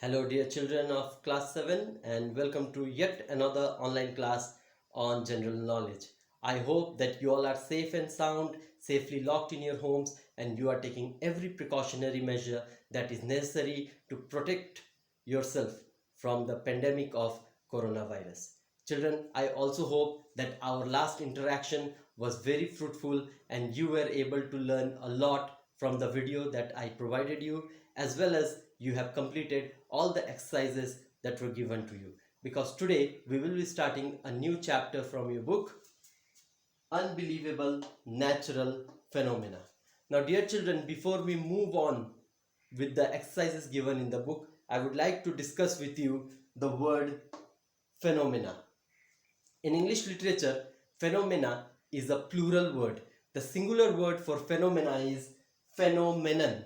Hello, dear children of class 7, and welcome to yet another online class on general knowledge. I hope that you all are safe and sound, safely locked in your homes, and you are taking every precautionary measure that is necessary to protect yourself from the pandemic of coronavirus. Children, I also hope that our last interaction was very fruitful and you were able to learn a lot from the video that I provided you, as well as you have completed all the exercises that were given to you. Because today we will be starting a new chapter from your book, Unbelievable Natural Phenomena. Now, dear children, before we move on with the exercises given in the book, I would like to discuss with you the word phenomena. In English literature, phenomena is a plural word. The singular word for phenomena is phenomenon. Phenomenon.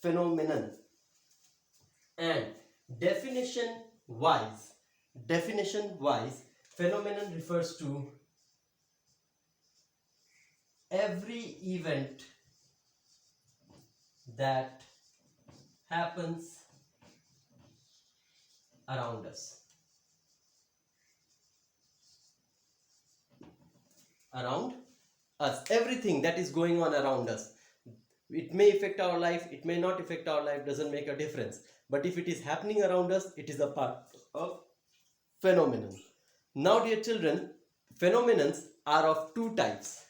Phenomenon. And definition wise, phenomenon refers to every event that happens around us. Around us, everything that is going on around us. It may affect our life, it may not affect our life, doesn't make a difference. But if it is happening around us, it is a part of phenomenon. Now, dear children, phenomenons are of two types: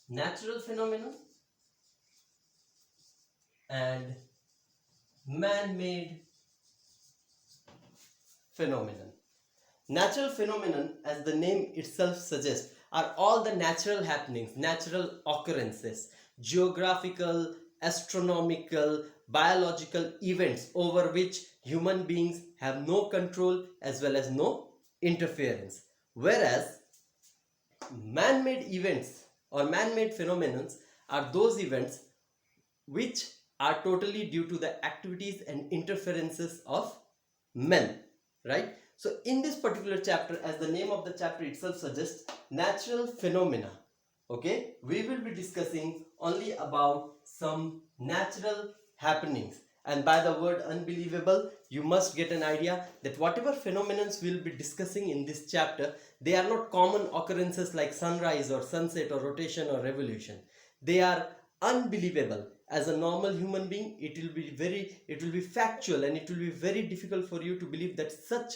natural phenomenon and man-made phenomenon. Natural phenomenon, as the name itself suggests, are all the natural happenings, natural occurrences, geographical, astronomical, biological events over which human beings have no control as well as no interference. Whereas man-made events or man-made phenomena are those events which are totally due to the activities and interferences of men, right? So in this particular chapter, as the name of the chapter itself suggests, natural phenomena, okay, we will be discussing only about some natural happenings. And by the word unbelievable, you must get an idea that whatever phenomena we'll be discussing in this chapter, they are not common occurrences like sunrise or sunset or rotation or revolution. They are unbelievable. As a normal human being, it will be factual, and it will be very difficult for you to believe that such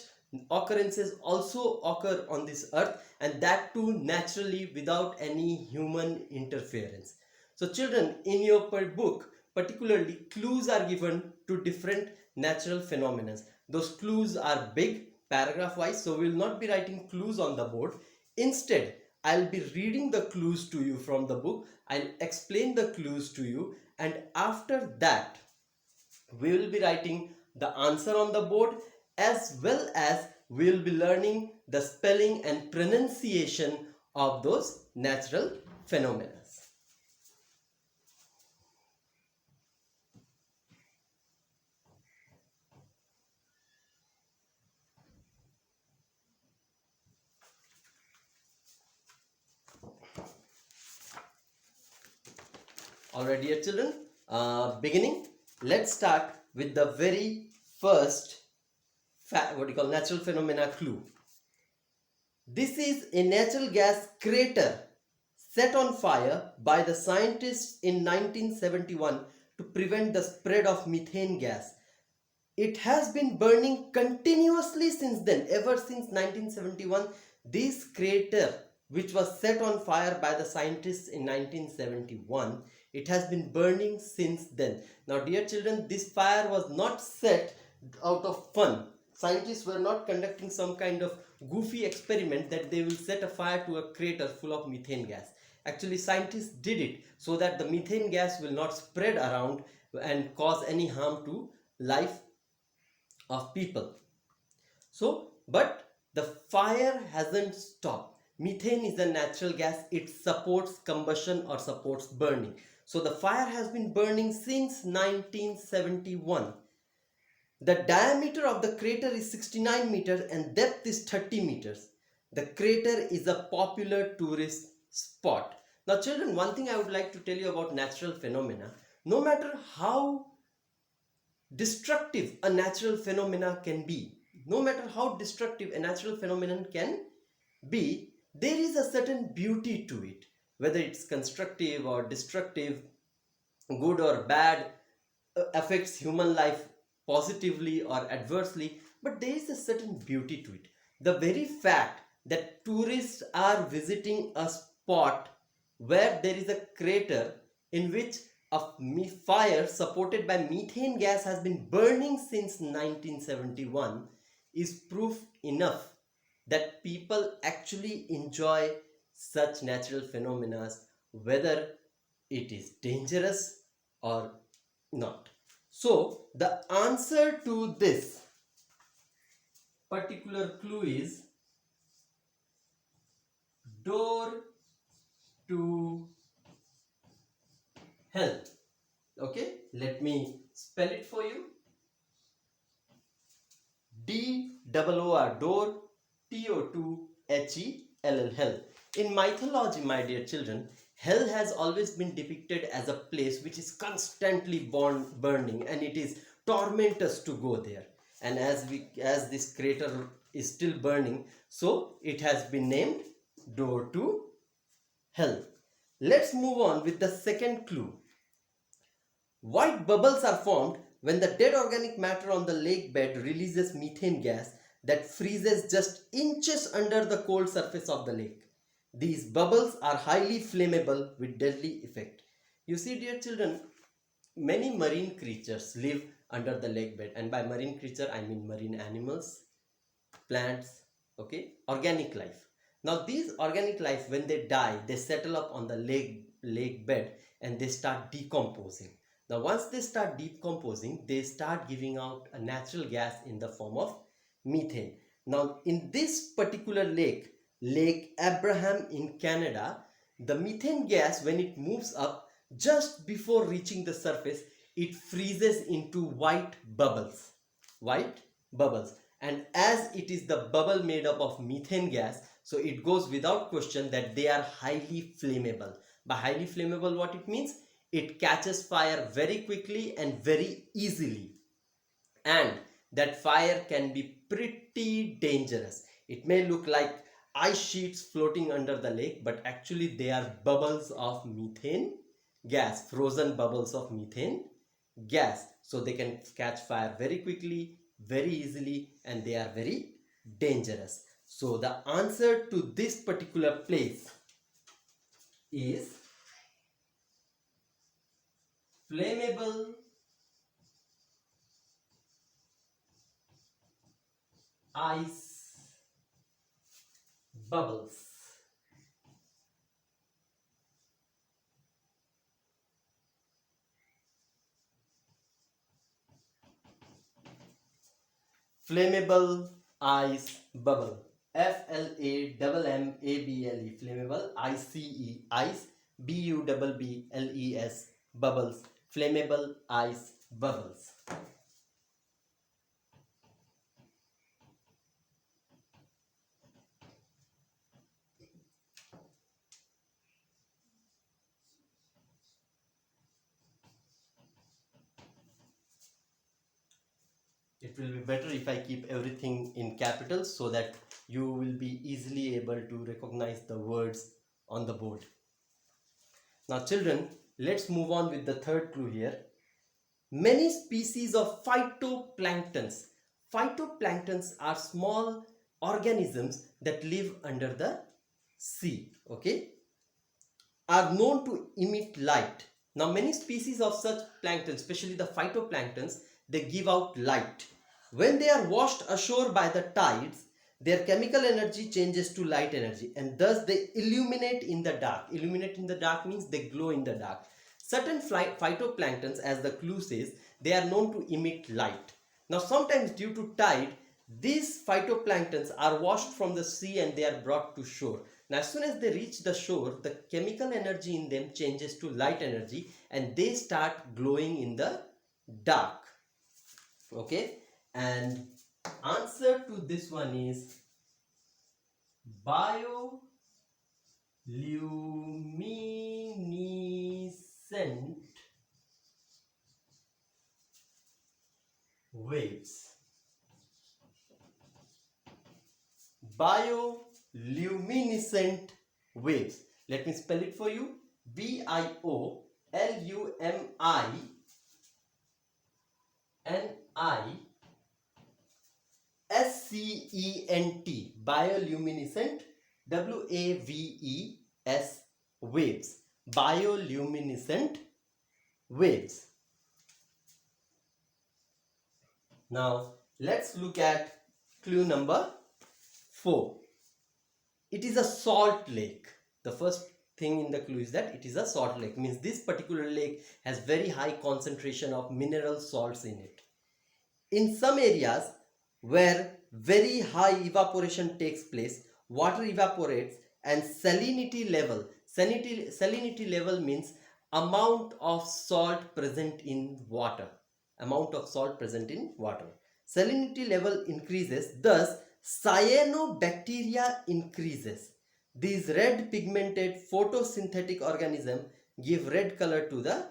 occurrences also occur on this earth, and that too naturally without any human interference. So children, in your book, particularly clues are given to different natural phenomena. Those clues are big, paragraph wise, so we will not be writing clues on the board. Instead, I'll be reading the clues to you from the book. I'll explain the clues to you, and after that we will be writing the answer on the board, as well as we will be learning the spelling and pronunciation of those natural phenomena. Alright, dear children, beginning, let's start with the very first natural phenomena clue. This is a natural gas crater set on fire by the scientists in 1971 to prevent the spread of methane gas. It has been burning continuously since then. Ever since 1971, this crater, which was set on fire by the scientists in 1971, it has been burning since then. Now, dear children, this fire was not set out of fun. Scientists were not conducting some kind of goofy experiment that they will set a fire to a crater full of methane gas. Actually, scientists did it so that the methane gas will not spread around and cause any harm to life of people. So, but the fire hasn't stopped. Methane is a natural gas. It supports combustion or supports burning. So the fire has been burning since 1971. The diameter of the crater is 69 meters and depth is 30 meters. The crater is a popular tourist spot. Now children, one thing I would like to tell you about natural phenomena, no matter how destructive a natural phenomena can be, no matter how destructive a natural phenomenon can be, there is a certain beauty to it. Whether it's constructive or destructive, good or bad, affects human life positively or adversely, but there is a certain beauty to it. The very fact that tourists are visiting a spot where there is a crater in which a fire supported by methane gas has been burning since 1971 is proof enough that people actually enjoy such natural phenomena, whether it is dangerous or not. So the answer to this particular clue is door to hell. Okay, let me spell it for you. D-O-O-R, door, T-O-2-H-E-L-L, hell. In mythology, my dear children, hell has always been depicted as a place which is constantly burning, and it is tormentous to go there. And as this crater is still burning, so it has been named door to hell. Let's move on with the second clue. White bubbles are formed when the dead organic matter on the lake bed releases methane gas that freezes just inches under the cold surface of the lake. These bubbles are highly flammable with deadly effect. You see, dear children, many marine creatures live under the lake bed, and by marine creature I mean marine animals, plants, okay, organic life. Now these organic life, when they die, they settle up on the lake bed and they start decomposing. Now once they start decomposing, they start giving out a natural gas in the form of methane. Now in this particular lake, Lake Abraham in Canada, the methane gas, when it moves up, just before reaching the surface, it freezes into white bubbles. White bubbles. And as it is the bubble made up of methane gas, so it goes without question that they are highly flammable. By highly flammable, what it means? It catches fire very quickly and very easily, and that fire can be pretty dangerous. It may look like ice sheets floating under the lake, but actually they are bubbles of methane gas, frozen bubbles of methane gas. So they can catch fire very quickly, very easily, and they are very dangerous. So the answer to this particular place is flammable ice bubbles. Flammable ice bubble. Flammable, flammable, ICE, ice, BUBBLES, bubbles, flammable ice bubbles. It will be better if I keep everything in capitals so that you will be easily able to recognize the words on the board. Now children, let's move on with the third clue here. Many species of phytoplanktons. Phytoplanktons are small organisms that live under the sea, okay, are known to emit light. Now many species of such plankton, especially the phytoplanktons, they give out light. When they are washed ashore by the tides, their chemical energy changes to light energy, and thus they illuminate in the dark. Illuminate in the dark means they glow in the dark. Certain phytoplanktons, as the clue says, they are known to emit light. Now sometimes due to tide, these phytoplanktons are washed from the sea and they are brought to shore. Now as soon as they reach the shore, the chemical energy in them changes to light energy and they start glowing in the dark. Okay, and answer to this one is bioluminescence. bioluminescent waves. Let me spell it for you. bioluminescent, bioluminescent, waves, waves, bioluminescent waves. Now let's look at clue number 4. It is a salt lake. The first thing in the clue is that it is a salt lake, means this particular lake has very high concentration of mineral salts in it. In some areas where very high evaporation takes place, water evaporates and salinity level means amount of salt present in water. Salinity level increases, thus cyanobacteria increases. These red pigmented photosynthetic organisms give red color to the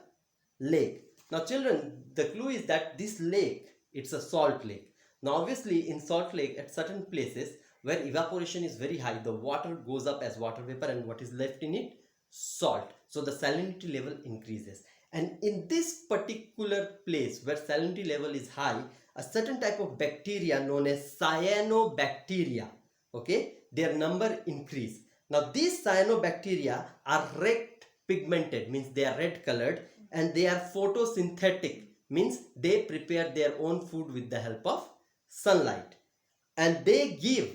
lake. Now children, the clue is that this lake, it's a salt lake. Now obviously in salt lake, at certain places where evaporation is very high, the water goes up as water vapor, and what is left in it? Salt. So the salinity level increases. And in this particular place where salinity level is high, a certain type of bacteria known as cyanobacteria, okay, their number increase. Now these cyanobacteria are red pigmented, means they are red colored, and they are photosynthetic, means they prepare their own food with the help of sunlight, and they give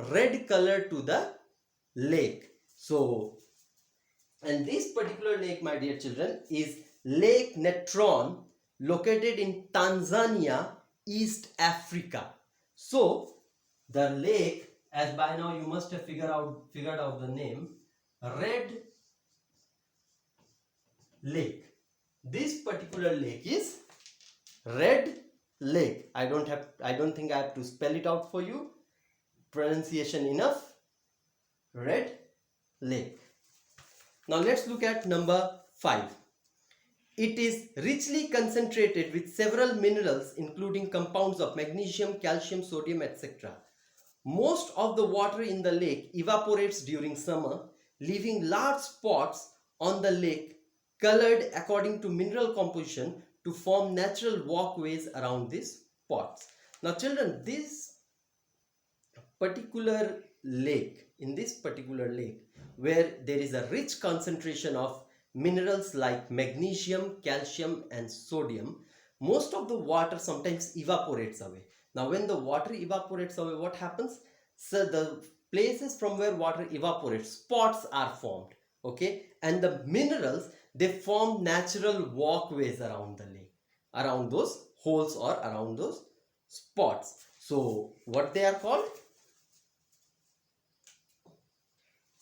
red color to the lake. So, and this particular lake, my dear children, is Lake Natron, located in Tanzania, East Africa. So the lake, as by now you must have figured out the name, Red Lake. This particular lake is Red Lake. I don't think I have to spell it out for you. Pronunciation enough. Red Lake. Now let's look at number 5. It is richly concentrated with several minerals, including compounds of magnesium, calcium, sodium, etc. Most of the water in the lake evaporates during summer, leaving large spots on the lake colored according to mineral composition to form natural walkways around these spots. Now children, this particular lake, where there is a rich concentration of minerals like magnesium, calcium and sodium, most of the water sometimes evaporates away. Now when the water evaporates away, what happens? So the places from where water evaporates, spots are formed, okay, and the minerals, they form natural walkways around the lake, around those holes or around those spots. So what they are called?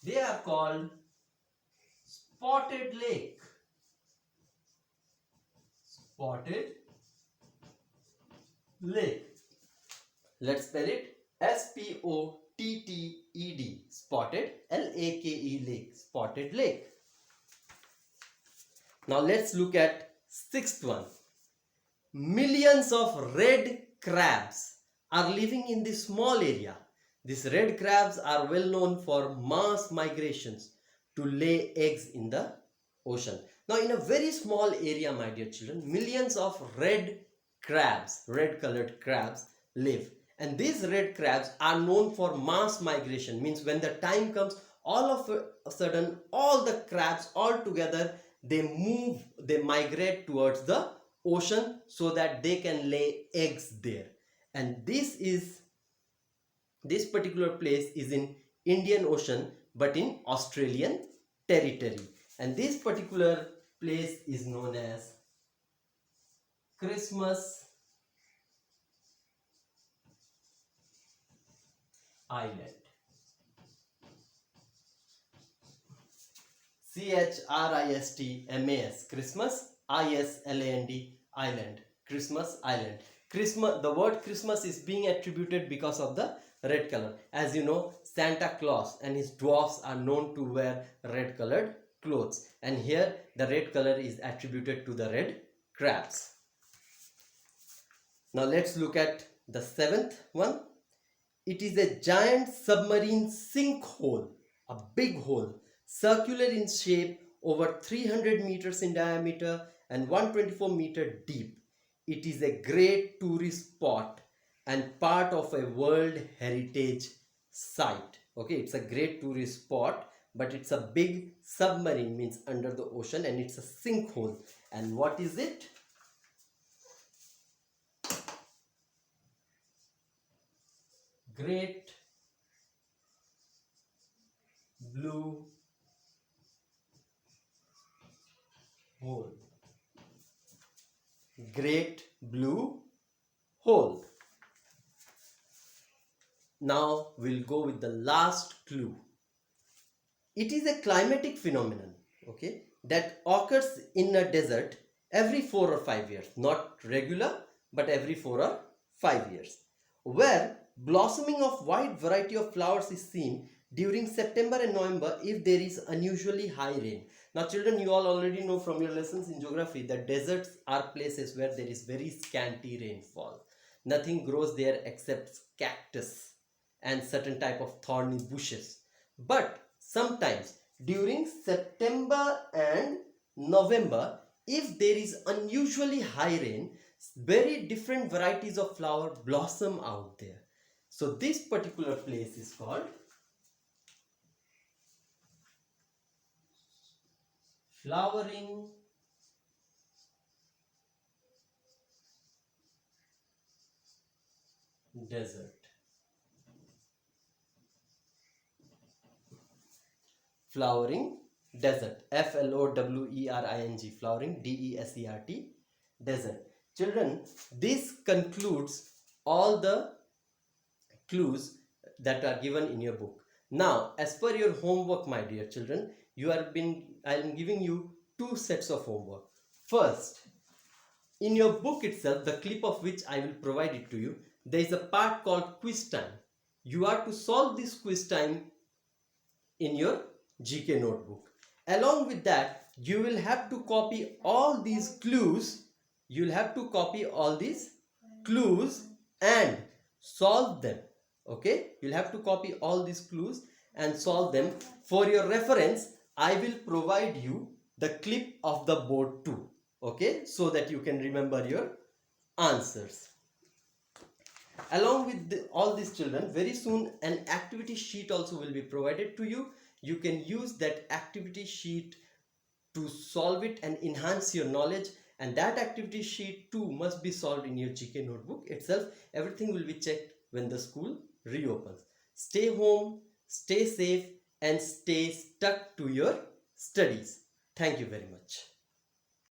They are called spotted lake. Spotted lake. Let's spell it. S-P-O-T-T-E-D. Spotted. L-A-K-E lake. Spotted lake. Now let's look at 6th one. Millions of red crabs are living in this small area. These red crabs are well known for mass migrations to lay eggs in the ocean. Now in a very small area, my dear children, millions of red crabs, red colored crabs live. And these red crabs are known for mass migration, means when the time comes, all of a sudden, all the crabs all together, they migrate towards the ocean so that they can lay eggs there. And this particular place is in Indian Ocean, but in Australian territory. And this particular place is known as Christmas Island. Christmas, Christmas, Island, Island, Christmas Island. The word Christmas is being attributed because of the red color. As you know, Santa Claus and his dwarfs are known to wear red colored clothes, and here the red color is attributed to the red crabs. Now let's look at the 7th one. It is a giant submarine sinkhole, a big hole, circular in shape, over 300 meters in diameter and 124-meter deep. It is a great tourist spot and part of a World Heritage Site. Okay, it's a great tourist spot, but it's a big submarine, means under the ocean, and it's a sinkhole. And what is it? Great Blue Hole. Great Blue Hole. Now we'll go with the last clue. It is a climatic phenomenon, okay, that occurs in a desert every 4 or 5 years, not regular, but every 4 or 5 years, where blossoming of wide variety of flowers is seen during September and November if there is unusually high rain. Now children, you all already know from your lessons in geography that deserts are places where there is very scanty rainfall. Nothing grows there except cactus and certain type of thorny bushes. But sometimes during September and November, if there is unusually high rain, very different varieties of flower blossom out there. So this particular place is called flowering desert. Flowering desert. Flowering, flowering, desert, desert. Children, this concludes all the clues that are given in your book. Now, as per your homework, my dear children, I am giving you two sets of homework. First, in your book itself, the clip of which I will provide it to you, there is a part called quiz time. You are to solve this quiz time in your GK notebook. Along with that, you will have to copy all these clues. You will have to copy all these clues and solve them. Okay, you'll have to copy all these clues and solve them. For your reference, I will provide you the clip of the board too. Okay, so that you can remember your answers. Along with all these children, very soon an activity sheet also will be provided to you. You can use that activity sheet to solve it and enhance your knowledge, and that activity sheet too must be solved in your GK notebook itself. Everything will be checked when the school reopens. Stay home, stay safe, and stay stuck to your studies. Thank you very much.